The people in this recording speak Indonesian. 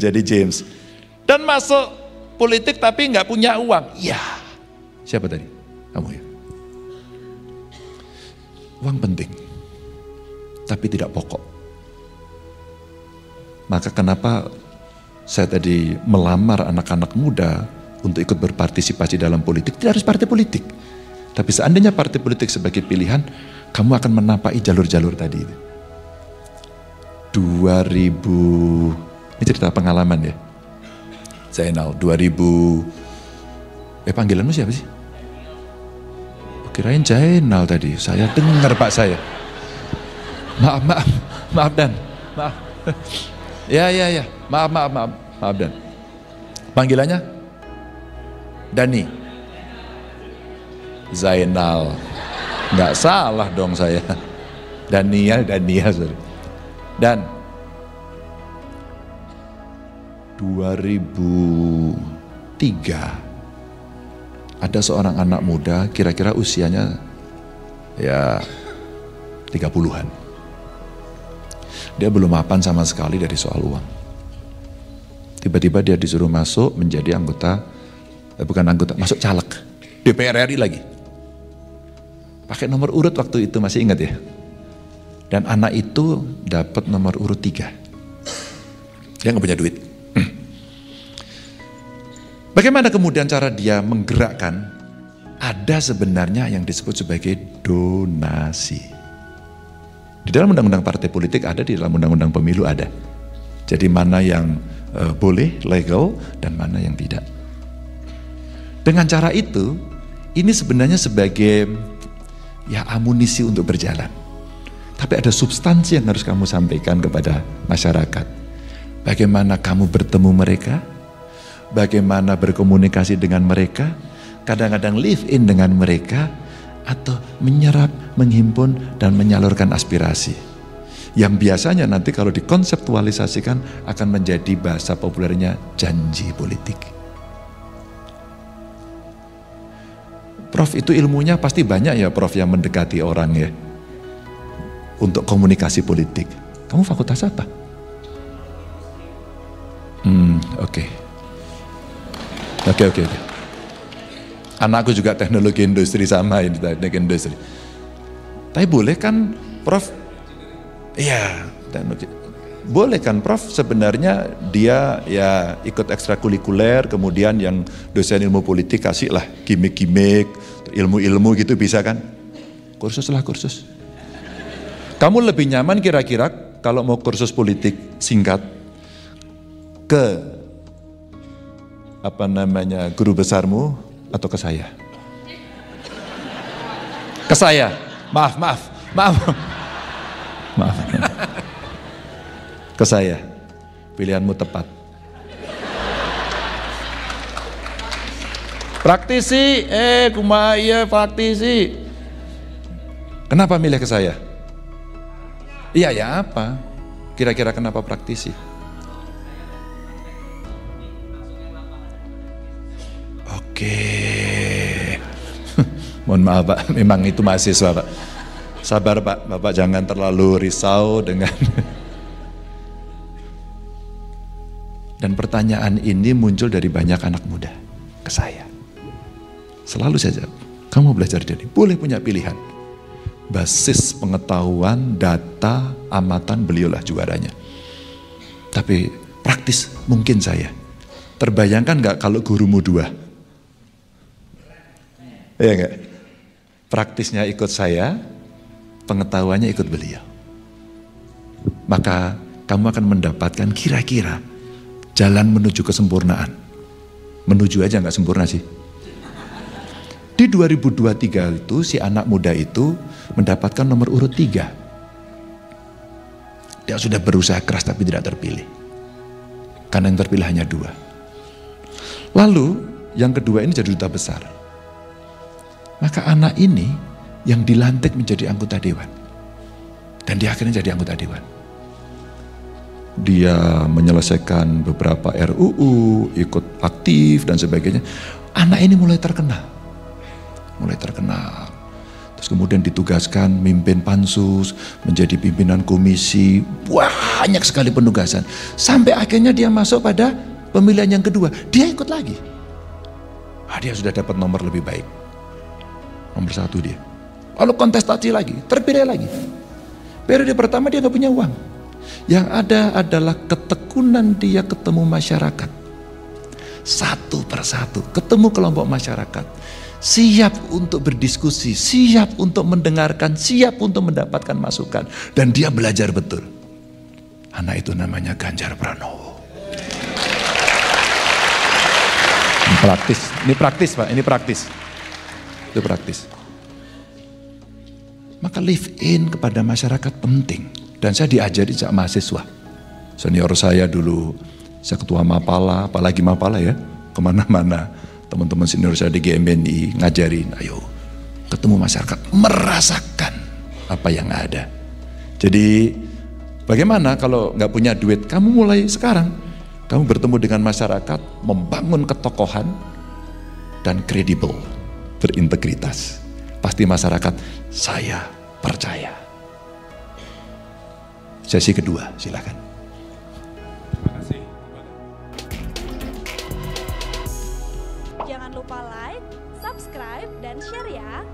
jadi James. Dan masuk politik tapi nggak punya uang. Iya. Siapa tadi? Kamu ya? Uang penting, tapi tidak pokok. Maka kenapa saya tadi melamar anak-anak muda untuk ikut berpartisipasi dalam politik? Tidak harus partai politik. Tapi seandainya partai politik sebagai pilihan, kamu akan menampai jalur-jalur tadi. 2000, ini cerita pengalaman ya. Zainal, 2000, panggilanmu siapa sih? Kirain Zainal tadi, saya dengar Pak saya. Maaf Dan, maaf. Ya, maaf Dan. Panggilannya? Dani. Zainal. Nggak salah dong saya. Dania, sorry. Dan 2003 ada seorang anak muda, kira-kira usianya ya 30-an. Dia belum mapan sama sekali dari soal uang. Tiba-tiba dia disuruh masuk menjadi masuk caleg. DPR RI lagi. Pakai nomor urut waktu itu, masih ingat ya? Dan anak itu dapat nomor urut 3. Dia nggak punya duit. Bagaimana kemudian cara dia menggerakkan? Ada sebenarnya yang disebut sebagai donasi. Di dalam undang-undang partai politik ada, di dalam undang-undang pemilu ada. Jadi mana yang boleh, legal, dan mana yang tidak. Dengan cara itu, ini sebenarnya sebagai ya amunisi untuk berjalan. Tapi ada substansi yang harus kamu sampaikan kepada masyarakat. Bagaimana kamu bertemu mereka? Bagaimana berkomunikasi dengan mereka, kadang-kadang live in dengan mereka, atau menyerap, menghimpun, dan menyalurkan aspirasi. Yang biasanya nanti kalau dikonseptualisasikan akan menjadi bahasa populernya janji politik. Prof, itu ilmunya pasti banyak ya Prof yang mendekati orang ya, untuk komunikasi politik. Kamu fakultas apa? Oke. Anakku juga teknologi industri, sama ini teknik industri. Tapi boleh kan Prof? Iya, teknologi. Boleh kan Prof sebenarnya dia ya ikut ekstrakurikuler, kemudian yang dosen ilmu politik kasihlah gimmick-gimmick, ilmu-ilmu gitu, bisa kan? Kursus. Kamu lebih nyaman kira-kira kalau mau kursus politik singkat ke guru besarmu atau ke saya? Ke saya. Maaf. Ke saya. Pilihanmu tepat. Praktisi, praktisi. Kenapa milih ke saya? Iya ya apa? Kira-kira kenapa praktisi? Oke. Mohon maaf Pak, memang itu mahasiswa Pak. Sabar Pak, Bapak jangan terlalu risau dengan dan pertanyaan ini muncul dari banyak anak muda ke saya. Selalu saja, kamu belajar dari, boleh punya pilihan. Basis pengetahuan, data, amatan, beliaulah juaranya. Tapi praktis mungkin saya. Terbayangkan nggak kalau gurumu 2? Iya enggak? Praktisnya ikut saya, pengetahuannya ikut beliau. Maka kamu akan mendapatkan kira-kira jalan menuju kesempurnaan. Menuju aja nggak sempurna sih. Di 2023 itu si anak muda itu mendapatkan nomor urut 3. Dia sudah berusaha keras tapi tidak terpilih. Karena yang terpilih hanya 2. Lalu yang kedua ini jadi duta besar. Maka anak ini yang dilantik menjadi anggota dewan. Dan dia akhirnya jadi anggota dewan. Dia menyelesaikan beberapa RUU, ikut aktif dan sebagainya. Anak ini mulai terkenal. Terus kemudian ditugaskan mimpin pansus, menjadi pimpinan komisi, banyak sekali penugasan. Sampai akhirnya dia masuk pada pemilihan yang kedua, dia ikut lagi. Dia sudah dapat nomor lebih baik. Nomor 1 dia. Lalu kontestasi lagi, terpilih lagi. Periode pertama dia nggak punya uang. Yang ada adalah ketekunan dia ketemu masyarakat. Satu persatu, ketemu kelompok masyarakat. Siap untuk berdiskusi, siap untuk mendengarkan, siap untuk mendapatkan masukan. Dan dia belajar betul. Anak itu namanya Ganjar Pranowo. Ini praktis Pak, ini praktis. Itu praktis. Maka live in kepada masyarakat penting. Dan saya diajari sejak mahasiswa. Senior saya dulu, saya ketua Mapala, apalagi Mapala ya, kemana-mana. Teman-teman senior saya di GMBNI ngajarin, ayo ketemu masyarakat, merasakan apa yang ada. Jadi bagaimana kalau nggak punya duit, kamu mulai sekarang, kamu bertemu dengan masyarakat, membangun ketokohan dan kredibel, berintegritas. Pasti masyarakat, saya percaya. Sesi kedua, silakan. Jangan lupa like, subscribe, dan share ya.